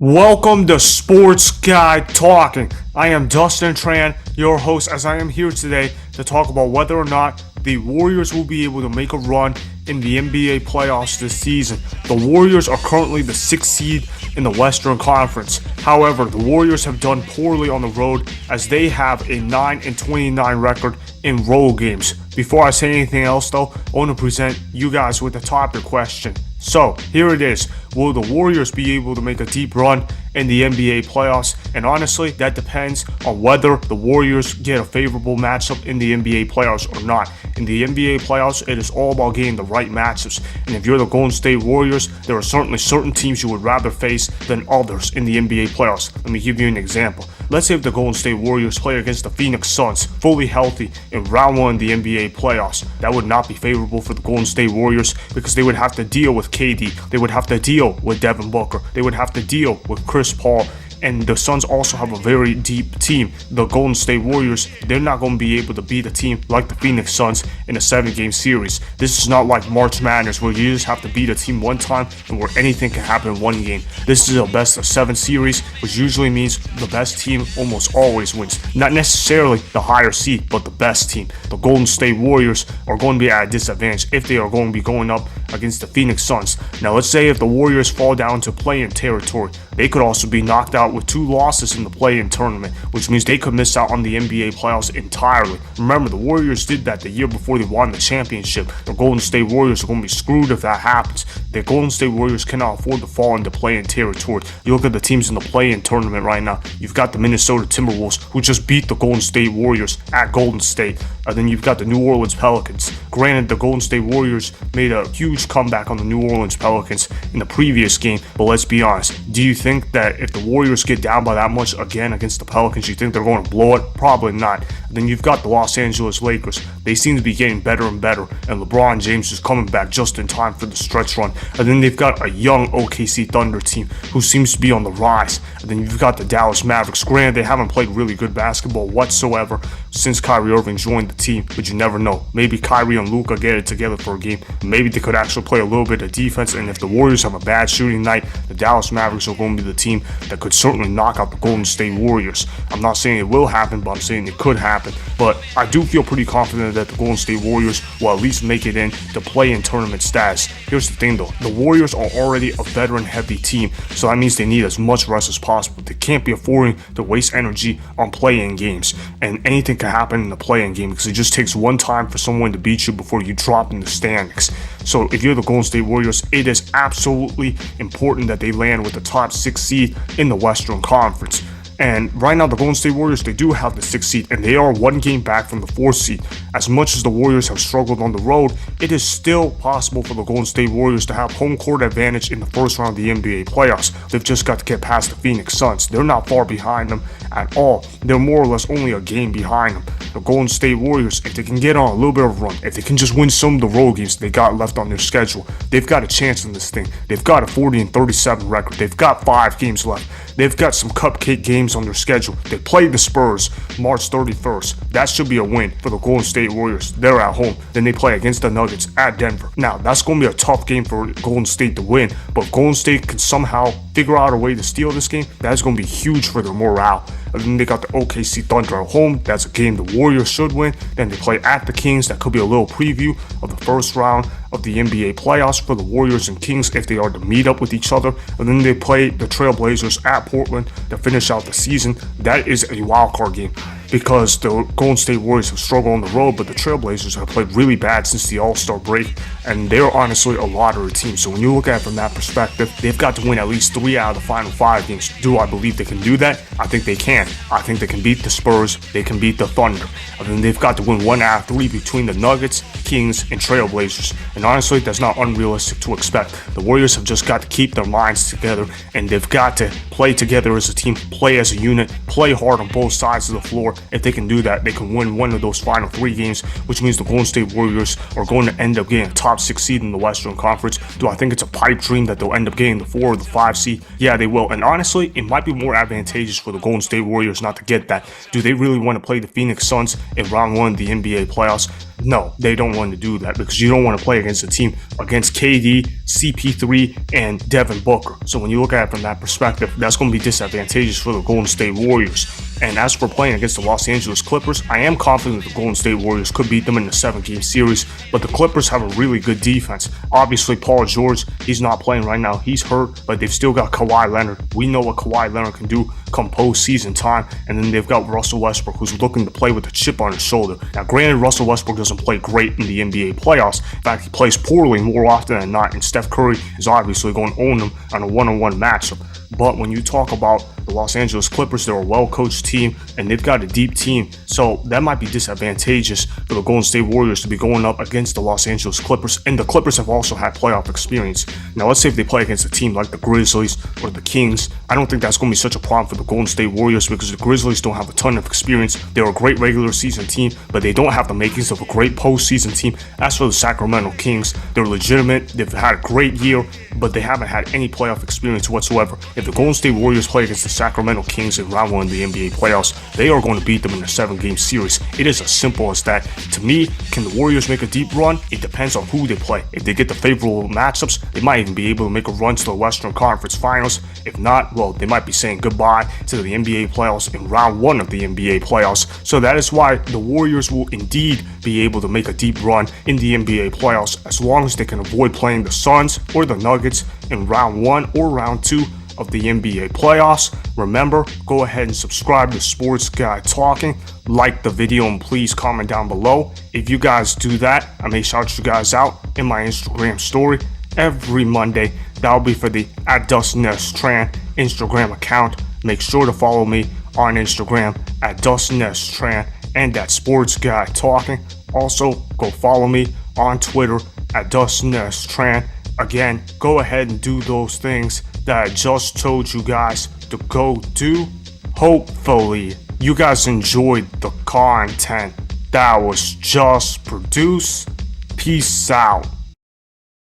Welcome to Sports Guy Talking. I am Dustin Tran, your host, as I am here today to talk about whether or not the Warriors will be able to make a run in the NBA playoffs this season. The Warriors are currently the 6th seed in the Western Conference. However, the Warriors have done poorly on the road as they have a 9-29 record in road games. Before I say anything else though, I want to present you guys with a topic question. So, here it is. Will the Warriors be able to make a deep run in the NBA playoffs? And honestly, that depends on whether the Warriors get a favorable matchup in the NBA playoffs or not. In the NBA playoffs, it is all about getting the right matchups. And if you're the Golden State Warriors, there are certainly certain teams you would rather face than others in the NBA playoffs. Let me give you an example. Let's say if the Golden State Warriors play against the Phoenix Suns fully healthy in round 1 of the NBA playoffs. That would not be favorable for the Golden State Warriors because they would have to deal with KD. They would have to deal with Devin Booker. They would have to deal with Chris Paul. And the Suns also have a very deep team. The Golden State Warriors, they're not going to be able to beat a team like the Phoenix Suns in a 7-game series. This is not like March Madness where you just have to beat a team one time and where anything can happen in one game. This is a best of 7 series, which usually means the best team almost always wins. Not necessarily the higher seed, but the best team. The Golden State Warriors are going to be at a disadvantage if they are going to be going up against the Phoenix Suns. Now let's say if the Warriors fall down to play-in territory, they could also be knocked out with 2 losses in the play-in tournament, which means they could miss out on the NBA playoffs entirely. Remember, the Warriors did that the year before they won the championship. The Golden State Warriors are going to be screwed if that happens. The Golden State Warriors cannot afford to fall into play-in territory. You look at the teams in the play-in tournament right now. You've got the Minnesota Timberwolves, who just beat the Golden State Warriors at Golden State. And then you've got the New Orleans Pelicans. Granted, the Golden State Warriors made a huge comeback on the New Orleans Pelicans in the previous game, but let's be honest. Do you think that if the Warriors get down by that much again against the Pelicans, you think they're going to blow it? Probably not. Then you've got the Los Angeles Lakers. They seem to be getting better and better, and LeBron James is coming back just in time for the stretch run. And then they've got a young OKC Thunder team who seems to be on the rise. And then you've got the Dallas Mavericks. Granted, they haven't played really good basketball whatsoever since Kyrie Irving joined the team, but you never know. Maybe Kyrie and Luka get it together for a game. Maybe they could actually play a little bit of defense, and if the Warriors have a bad shooting night, the Dallas Mavericks are going to be the team that could certainly knock out the Golden State Warriors. I'm not saying it will happen, but I'm saying it could happen. But I do feel pretty confident that the Golden State Warriors will at least make it in to play in tournament status. Here's the thing though, the Warriors are already a veteran heavy team, so that means they need as much rest as possible. They can't be affording to waste energy on play-in games, and anything can happen in the play-in game because it just takes one time for someone to beat you before you drop in the standings. So if you're the Golden State Warriors, it is absolutely important that they land with the top 6 seed in the Western Conference. And right now, the Golden State Warriors, they do have the 6th seed, and they are 1 game back from the 4th seed. As much as the Warriors have struggled on the road, it is still possible for the Golden State Warriors to have home court advantage in the first round of the NBA playoffs. They've just got to get past the Phoenix Suns. They're not far behind them at all. They're more or less only a game behind them. The Golden State Warriors, if they can get on a little bit of a run, if they can just win some of the road games they got left on their schedule, they've got a chance in this thing. They've got a 40-37 record. They've got 5 games left. They've got some cupcake games on their schedule. They play the Spurs March 31st. That should be a win for the Golden State Warriors. They're at home. Then they play against the Nuggets at Denver. Now, that's going to be a tough game for Golden State to win, but if Golden State can somehow figure out a way to steal this game, that's going to be huge for their morale. And then they got the OKC Thunder at home. That's a game the Warriors should win. Then they play at the Kings. That could be a little preview of the first round of the NBA playoffs for the Warriors and Kings if they are to meet up with each other. And then they play the Trailblazers at Portland to finish out the season. That is a wild card game because the Golden State Warriors have struggled on the road, but the Trailblazers have played really bad since the All-Star break, and they're honestly a lottery team. So when you look at it from that perspective, they've got to win at least 3 out of the final 5 games. Do I believe they can do that? I think they can. I think they can beat the Spurs. They can beat the Thunder. And then they've got to win 1 out of 3 between the Nuggets, Kings, and Trailblazers. And honestly, that's not unrealistic to expect. The Warriors have just got to keep their minds together, and they've got to play together as a team, play as a unit, play hard on both sides of the floor. If they can do that, they can win one of those final 3 games, which means the Golden State Warriors are going to end up getting a top 6 seed in the Western Conference. Do I think it's a pipe dream that they'll end up getting the 4 or the 5 seed? Yeah, they will. And honestly, it might be more advantageous for the Golden State Warriors not to get that. Do they really want to play the Phoenix Suns in round 1 of the NBA playoffs? No, they don't want to do that because you don't want to play against a team against KD, CP3, and Devin Booker. So when you look at it from that perspective, that's going to be disadvantageous for the Golden State Warriors. And as for playing against the Los Angeles Clippers, I am confident the Golden State Warriors could beat them in the 7-game series, but the Clippers have a really good defense. Obviously, Paul George, he's not playing right now. He's hurt, but they've still got Kawhi Leonard. We know what Kawhi Leonard can do come postseason time. And then they've got Russell Westbrook, who's looking to play with a chip on his shoulder. Now, granted, Russell Westbrook doesn't play great in the NBA playoffs. In fact, he plays poorly more often than not, and Steph Curry is obviously going to own him on a one-on-one matchup. But when you talk about the Los Angeles Clippers, they're a well-coached team, and they've got a deep team. So that might be disadvantageous for the Golden State Warriors to be going up against the Los Angeles Clippers. And the Clippers have also had playoff experience. Now, let's say if they play against a team like the Grizzlies or the Kings, I don't think that's going to be such a problem for the Golden State Warriors because the Grizzlies don't have a ton of experience. They're a great regular season team, but they don't have the makings of a great postseason team. As for the Sacramento Kings, they're legitimate. They've had a great year, but they haven't had any playoff experience whatsoever. If the Golden State Warriors play against the Sacramento Kings in round 1 of the NBA playoffs, they are going to beat them in a 7-game series. It is as simple as that. To me, can the Warriors make a deep run? It depends on who they play. If they get the favorable matchups, they might even be able to make a run to the Western Conference Finals. If not, well, they might be saying goodbye to the NBA playoffs in round 1 of the NBA playoffs. So that is why the Warriors will indeed be able to make a deep run in the NBA playoffs as long as they can avoid playing the Suns or the Nuggets in round 1 or round 2 of the NBA playoffs. Remember, go ahead and subscribe to Sports Guy Talking, like the video, and please comment down below. If you guys do that, I may shout you guys out in my Instagram story every Monday. That'll be for the @DustinTran Instagram account. Make sure to follow me on Instagram @DustinTran and @Sports Guy Talking. Also, go follow me on Twitter @DustinTran. Again, go ahead and do those things that I just told you guys to go do. Hopefully, you guys enjoyed the content that was just produced. Peace out.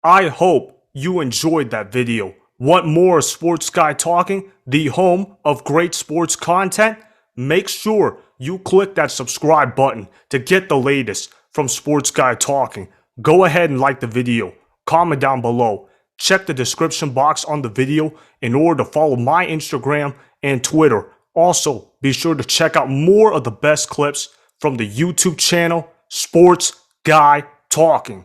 I hope you enjoyed that video. Want more Sports Guy Talking, the home of great sports content? Make sure you click that subscribe button to get the latest from Sports Guy Talking. Go ahead and like the video. Comment down below. Check the description box on the video in order to follow my Instagram and Twitter. Also, be sure to check out more of the best clips from the YouTube channel, Sports Guy Talking.